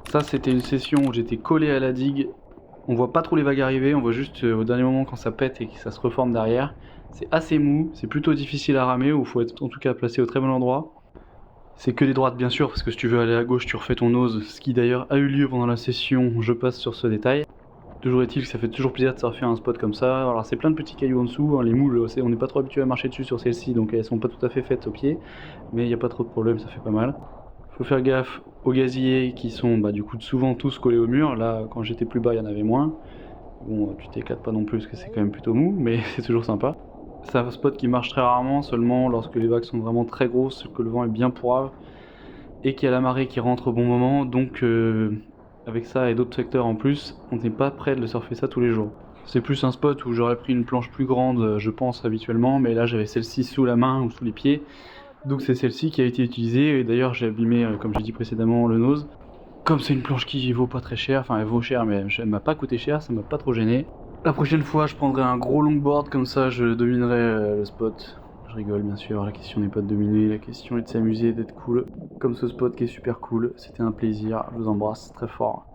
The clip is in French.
Ça, c'était une session où j'étais collé à la digue. On voit pas trop les vagues arriver, on voit juste au dernier moment quand ça pète et que ça se reforme derrière. C'est assez mou, c'est plutôt difficile à ramer, où il faut être en tout cas placé au très bon endroit. C'est que des droites bien sûr, parce que si tu veux aller à gauche, tu refais ton nose, ce qui d'ailleurs a eu lieu pendant la session, je passe sur ce détail. Toujours est-il que ça fait toujours plaisir de surfer un spot comme ça. Alors c'est plein de petits cailloux en dessous, hein, les moules, on n'est pas trop habitué à marcher dessus sur celles-ci, donc elles sont pas tout à fait faites au pied, mais il n'y a pas trop de problème, ça fait pas mal. Faut faire gaffe aux gazillers qui sont du coup souvent tous collés au mur. Là, quand j'étais plus bas, il y en avait moins. Bon, tu t'éclates pas non plus parce que c'est quand même plutôt mou, mais c'est toujours sympa. C'est un spot qui marche très rarement, seulement lorsque les vagues sont vraiment très grosses, que le vent est bien pourrave et qu'il y a la marée qui rentre au bon moment. Donc, avec ça et d'autres facteurs en plus, on n'est pas prêt de le surfer ça tous les jours. C'est plus un spot où j'aurais pris une planche plus grande, je pense, habituellement, mais là j'avais celle-ci sous la main ou sous les pieds. Donc c'est celle-ci qui a été utilisée, et d'ailleurs j'ai abîmé, comme j'ai dit précédemment, le nose. Comme c'est une planche qui vaut pas très cher, enfin elle vaut cher mais elle m'a pas coûté cher, ça m'a pas trop gêné. La prochaine fois je prendrai un gros longboard, comme ça je dominerai le spot. Je rigole bien sûr, la question n'est pas de dominer, la question est de s'amuser, d'être cool. Comme ce spot qui est super cool, c'était un plaisir, je vous embrasse très fort.